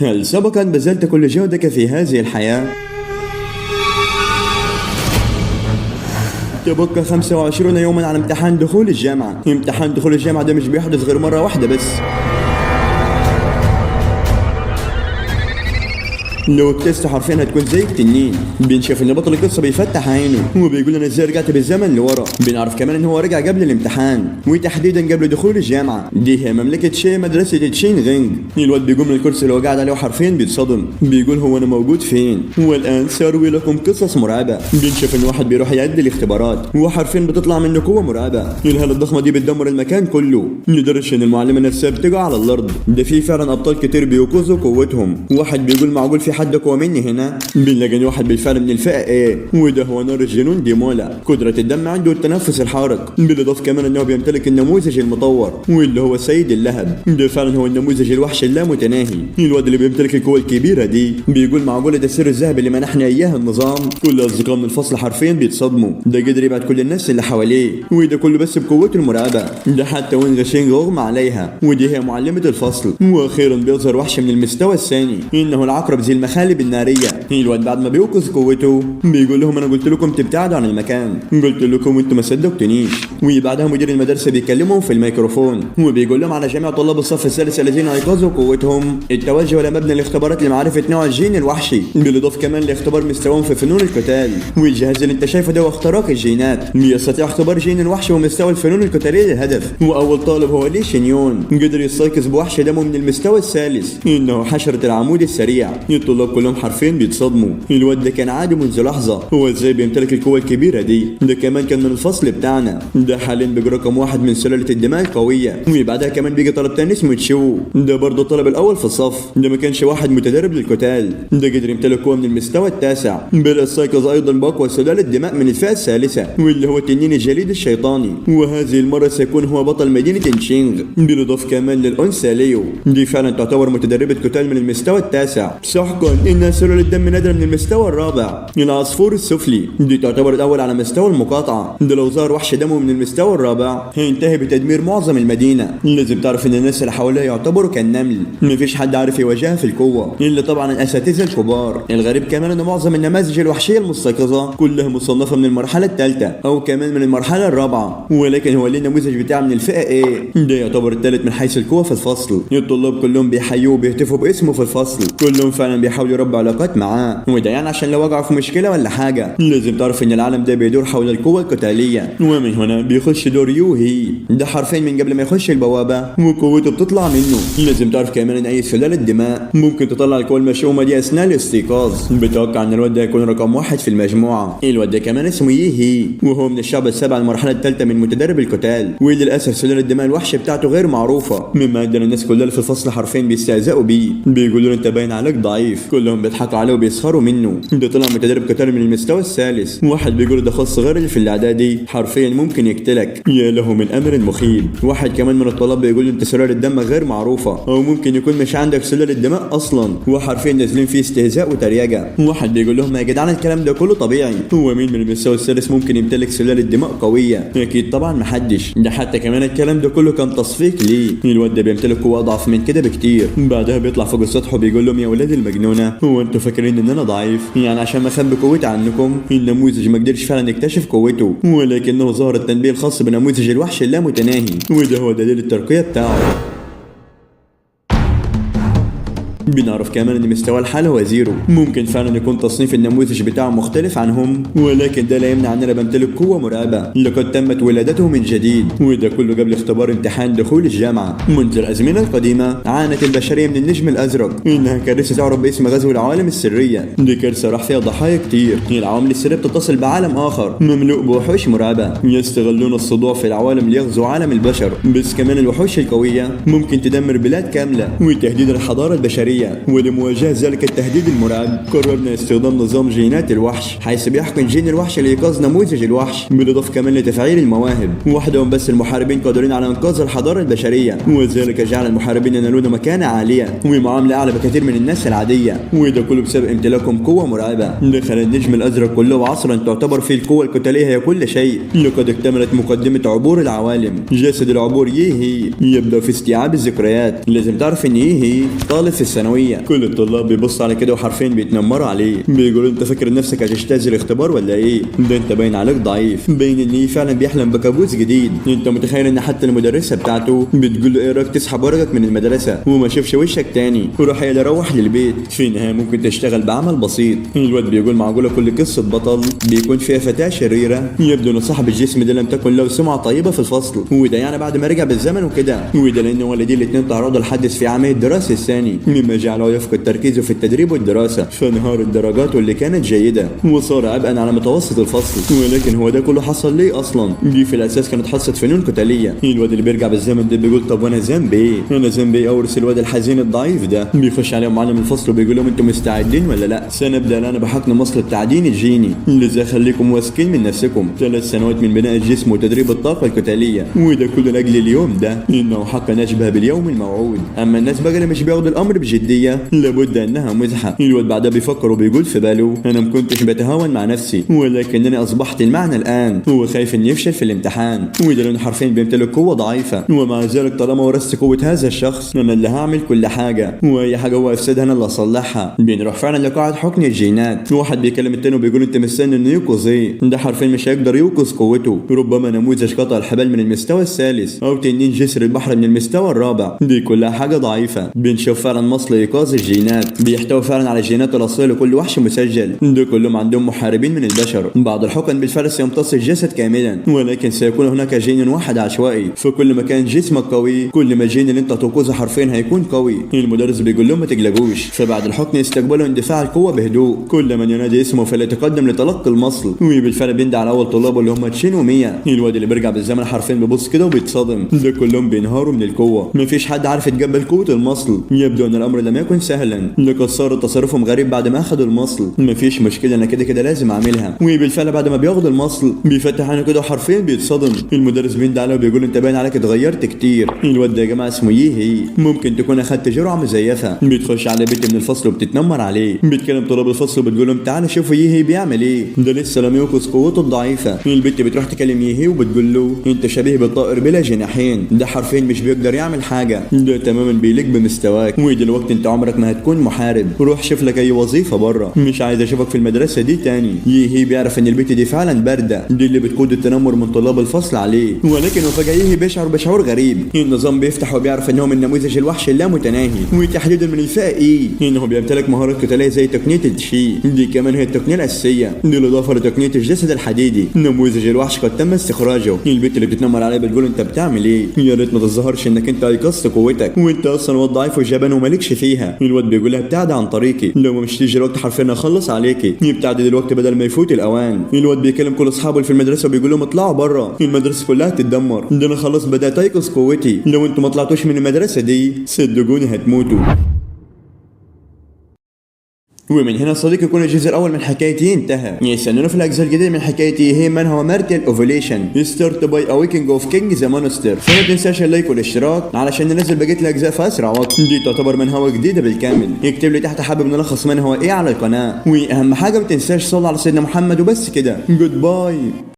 هل سبق أن بذلت كل جهدك في هذه الحياة؟ تبقى 25 يوما على امتحان دخول الجامعة. امتحان دخول الجامعة ده مش بيحدث غير مرة واحدة بس. لو التست حرفيا هتكون زي التنين. بنشوف ان بطل القصه بيفتح عينه وبيقول انا ازاي رجعت بالزمن لورا. بنعرف كمان ان هو رجع قبل الامتحان وتحديدا قبل دخول الجامعه. دي هي مملكه شي مدرسه تشين غينج. الواد بيقوم من الكرسي اللي هو قاعد عليه وحرفيا بيتصدم. بيقول هو انا موجود فين؟ والان ساروي لكم قصص مرعبه. بنشوف ان واحد بيروح يعدي الاختبارات وحرفيا بتطلع منه قوه مرعبه. الهاله الضخمه دي بتدمر المكان كله لدرجه ان المعلمه نفسها بتقع على الارض. ده في فعلا ابطال كتير بيوقظوا قوتهم. واحد بيقول معقول في حد اقوى مني هنا؟ بنلاقي واحد بالفعل من الفئه ايه، وده هو نار الجنون ديمولا. قدره الدم عنده التنفس الحارق، بالاضافه كمان انه بيمتلك النموذج المطور واللي هو سيد اللهب. ده فعلا هو النموذج الوحش اللامتناهي. الواد اللي بيمتلك القوه الكبيره دي بيقول معقول ده السر الذهبي اللي منحنا اياه النظام. كل اصدقاء من الفصل حرفيا بيتصدموا. ده قدر يبعد كل الناس اللي حواليه وده كله بس بقوته المرعبه. ده حتى وين غشين اغمى عليها ودي هي معلمه الفصل. واخيرا بيظهر وحش من المستوى الثاني انه العقرب ذي المخالب الناريه. الواد بعد ما بيوقظ قوته بيقول لهم انا قلت لكم تبتعدوا عن المكان، قلت لكم وانتم ما صدقتونيش. وبعدها مدير المدرسه بيكلمهم في الميكروفون وبيقول لهم على جميع طلاب الصف الثالث الذين ايقظوا قوتهم التوجه الى مبنى الاختبارات لمعرفه نوع الجين الوحشي، بالاضافه كمان لاختبار مستواهم في فنون القتال. والجهاز اللي انت شايفه ده هو اختراق الجينات، بيستطيع اختبار جين الوحش ومستوى الفنون القتاليه للهدف. واول طالب هو لي شينيون، قدر يستيقظ بوحش دمه من المستوى الثالث انه حشره العمود السريع. الطلاب كلهم حرفيا بيتصدموا. الواد ده كان عادي منذ لحظه، هو ازاي بيمتلك القوه الكبيره دي؟ ده كمان كان من الفصل بتاعنا. ده حاليا بيجي رقم واحد من سلاله الدماء القويه. وبعدها كمان بيجي طالب تاني اسمه تشو، ده برضه الطالب الاول في الصف. ده ما كانش واحد متدرب للقتال، ده قدر يمتلك قوه من المستوى التاسع. بل استيقظ ايضا باقوى سلاله دماء من الفئه الثالثه واللي هو التنين الجليد الشيطاني. وهذه المره سيكون هو بطل مدينه تشينغ، بالاضافه كمان للانثى ليو. دي فعلا تعتبر متدربه قتال من المستوى التاسع. سحقا انها سلاله دم نادره من المستوى الرابع. العصفور السفلي، دي تعتبر الاول على مستوى المقاطعه. ده لو ظهر وحش دمه من المستوى الرابع هينتهي بتدمير معظم المدينه. لازم تعرف ان الناس اللي حواليها يعتبروا كالنمل، مفيش حد عارف يواجهها في القوه الا طبعا الاساتذه الكبار. الغريب كمان ان معظم النماذج الوحشيه المستيقظه كلها مصنفه من المرحله الثالثه او كمان من المرحله الرابعه، ولكن هو ليه النموذج بتاعه من الفئه ايه. ده يعتبر الثالث من حيث القوه في الفصل. الطلاب كلهم بيحيوه وبيهتفوا باسمه في الفصل. كلهم فعلا بيحاولوا يربوا علاقات معاه، وده يعني عشان لو وقعوا في مشكله ولا حاجه. لازم تعرف ان العالم ده بيدور حول القوه القتاليه، ومن هنا بيخش دور يوهي. ده حرفيا من قبل ما يخش البوابه وقوته بتطلع منه. لازم تعرف كمان ان اي سلاله دماء ممكن تطلع القوه المشؤومه دي اثناء الاستيقاظ. بتوقع ان الواد ده يكون رقم واحد في المجموعه. الواد ده كمان اسمه ييهي وهو من الشعب السابع المرحله الثالثه من متدرب القتال. وللاسف سلاله الدماء الوحشه بتاعته غير معروفه، مما ادى الناس كلها اللي في الفصل حرفيا بيستهزئوا بيه. بيقولوا له انت باين عليك ضعيف. كلهم بيضحكوا عليه وبيسخروا منه. ده طلع متدرب قتال من المستوى الثالث. واحد بيقول ده خاص غير اللي في الاعدادي حرفيا ممكن يقتلك. يا له من امر مخيب. واحد كمان من الطلاب بيقول انت سلاله دمك غير معروفه او ممكن يكون مش عندك سلاله دماء اصلا، وحرفيا نازلين فيه استهزاء وتريقه. واحد بيقول لهم يا جدعان الكلام ده كله طبيعي، هو مين من المستوى الثالث ممكن يمتلك سلاله دماء قويه؟ اكيد طبعا محدش. ده حتى كمان الكلام ده كله كان تصفيق ليه. الواد ده بيمتلك قوه اضعف من كده بكتير. بعدها بيطلع فوق السطح وبيقول لهم يا ولاد المجنونه، هو انتوا فاكرين ان انا ضعيف؟ يعني عشان ما اخبي قوتي عنكم؟ النموذج ما قدرش فعلا يكتشف قوته، ولكنه ظهر التنبيه الخاص بنموذج الوحش اللامتناهي، وده هو دليل الترقيه بتاعه. بنعرف كمان ان مستوى الحال هو زيرو. ممكن فعلا يكون تصنيف النموذج بتاعه مختلف عنهم، ولكن ده لا يمنع اننا بمتلك قوه مرعبه لقد تمت ولادته من جديد. وده كله قبل اختبار امتحان دخول الجامعه. منذ الازمنه القديمه عانت البشريه من النجم الازرق، انها كارثه تعرف باسم غزو العوالم السريه. دي كارثه راح فيها ضحايا كتير. العوامل السريه بتتصل بعالم اخر مملوء بوحوش مرعبه يستغلون الصدوع في العوالم ليغزوا عالم البشر. بس كمان الوحوش القويه ممكن تدمر بلاد كامله وتهديد الحضاره البشريه. ولمواجهة ذلك التهديد المرعب قررنا استخدام نظام جينات الوحش، حيث بيحقن جين الوحش لإيقاظ نموذج الوحش، بالإضافة كمان لتفعيل المواهب. وحدهم بس المحاربين قادرين على إنقاذ الحضارة البشرية، وذلك جعل المحاربين ينالون مكانة عالية ومعاملة أعلى بكثير من الناس العادية. وده كله بسبب امتلاكهم قوة مرعبة. دخل النجم الأزرق كله عصرا تعتبر فيه القوة القتالية هي كل شيء. لقد اكتملت مقدمة عبور العوالم. جسد العبور ييهي يبدأ في استيعاب الذكريات. لازم تعرف إن ييهي طالب في الثانوية الثانويه. كل الطلاب بيبصوا على كده وحرفيا بيتنمروا عليه، بيقولوا انت فاكر نفسك هتجتاز الاختبار ولا ايه؟ ده انت باين عليك ضعيف، باين ان فعلا بيحلم بكابوس جديد. انت متخيل ان حتى المدرسه بتاعته بتقول له ايه رايك تسحب ورقك من المدرسه وما اشوفش وشك تاني وروح يلا روح للبيت، في النهايه ممكن تشتغل بعمل بسيط. الواد بيقول معقوله كل قصه بطل بيكون فيها فتاه شريره؟ يبدو ان صاحب الجسم ده لم تكن له سمعه طيبه في الفصل، وده يعني بعد ما رجع بالزمن وكده، وده لان والديه الاثنين تعرضوا للحدث في عامه الدراسي الثاني مما جعله يفقد تركيزه في التدريب والدراسه، فانهار درجاته اللي كانت جيده وصار عبئا على متوسط الفصل. ولكن هو ده كله حصل ليه اصلا؟ دي في الاساس كانت حصه فنون قتاليه. الواد اللي بيرجع بالزمن ده بيقول طب وانا ذنبي ايه؟ انا ذنبي ايه اورث الواد الحزين الضعيف ده؟ بيخش عليهم معلم الفصل وبيقول لهم انتم مستعدين ولا لا؟ سنبدا الان بحقن مصل التعدين الجيني، لذا خليكم واثقين من نفسكم. 3 سنوات من بناء الجسم وتدريب الطاقه القتاليه، وده كله لاجل اليوم ده، انه حقا اشبه باليوم الموعود. اما الناس بقى اللي مش بياخدوا الامر بجديه لابد انها مزحه. الواد بعدها بيفكر وبيقول في باله انا ما كنتش بتهاون مع نفسي ولكنني اصبحت المعنى الان، هو خايف اني يفشل في الامتحان، وده لانه حرفيا بيمتلك قوه ضعيفه، ومع ذلك طالما ورثت قوه هذا الشخص انا اللي هعمل كل حاجه، واي حاجه هو افسدها انا اللي اصلحها. بنروح فعلا لقاعه حقن الجينات، واحد بيكلم التاني وبيقول انت مستني انه يوقظ ايه؟ ده حرفيا مش هيقدر يوقظ قوته، ربما نموذج قطع الحبال من المستوى الثالث او تنين جسر البحر من المستوى الرابع، دي كلها حاجه ضعيفه. بنشوف فعلا مصل ايقاظ الجينات بيحتوي فعلا على الجينات الاصليه لكل وحش مسجل، ده كلهم عندهم محاربين من البشر. بعض الحقن بالفعل سيمتص الجسد كاملا، ولكن سيكون هناك جين واحد عشوائي، فكل ما كان جسمك قوي كل ما الجين اللي انت توقظه حرفيا هيكون قوي. المدرس بيقول لهم ما تقلقوش، فبعد الحقن يستقبلوا اندفاع القوه بهدوء، كل من ينادي اسمه فليتقدم لتلقي المصل، وبالفعل بيندى على اول طلابه اللي هم تشين ومية. الواد اللي بيرجع بالزمن حرفيا بيبص كده وبيتصدم، ده كلهم بينهاروا من القوه، مفيش حد عارف يتقبل قوه المصل. يبدو ان الامر لم يكن سهلا، لقد صار تصرفهم غريب بعد ما اخذوا المصل. مفيش مشكله انا كده كده لازم اعملها، وبالفعل بعد ما بياخد المصل بيفتح عينه كده وحرفيا بيتصدم. المدرس بيندى عليه وبيقول انت باين عليك اتغيرت كتير. الواد ده يا جماعه اسمه يهي، ممكن تكون اخدت جرعه مزيفه. بتخش على بنت من الفصل وبتتنمر عليه، بتكلم طلاب الفصل وبتقول لهم تعالوا شوفوا يهي بيعمل ايه، ده لسه لم يوقظ قوته الضعيفه. البنت بتروح تكلم يهي وبتقول له انت شبيه بالطائر بلا جناحين، ده حرفيا مش بيقدر يعمل حاجه، ده تماما بيليق بمستواك، ودلوقتي انت عمرك ما هتكون محارب، روح شوف لك اي وظيفه بره، مش عايز اشوفك في المدرسه دي تاني. يهي بيعرف ان البنت دي فعلا بارده، دي اللي بتقود التنمر من طلاب الفصل عليه، ولكن وفجاه يهي بيشعر بشعور غريب. النظام بيفتح وبيعرف انه من نموذج الوحش اللامتناهي، وتحديدا من الفئه ايه، انه بيمتلك مهارات قتاليه زي تقنيه التشي، دي كمان هي التقنيه الاساسيه بالاضافه لتقنيه الجسد الحديدي. نموذج الوحش قد تم استخراجه. البنت اللي بتتنمر عليه بتقول انت بتعمل ايه؟ يا ريت ما تظهرش انك انت ايقظت قوتك، وانت اصلا واد ضعيف وجبان ومالكش فيها. الواد بيقول لها ابتعد عن طريقي، لو مش تيجي الوقت حرفيا اخلص عليكي، يبتعد دلوقتي بدل ما يفوت الاوان. الواد بيكلم كل اصحابه اللي في المدرسه وبيقول لهم اطلعوا بره، المدرسه كلها تتدمر، ده انا خلاص بدات ايقظ قوتي، لو انتم ما طلعتوش من المدرسه دي صدقوني هتموتوا. ومن هنا صديقي يكون الجزء الاول من حكايتي انتهى. يستنونا في الاجزاء الجديده من حكايتي هي من هو مارتل اوفوليشن ستارت باي اويكينج اوف كينج ذا مونستر. فما تنساش اللايك والاشتراك علشان ننزل بقيه الاجزاء في اسرع وقت، دي تعتبر منهوى جديده بالكامل. اكتب لي تحت حابب نلخص منهوى ايه على القناه، واهم حاجه ما تنساش صلي على سيدنا محمد وبس كده. جود باي.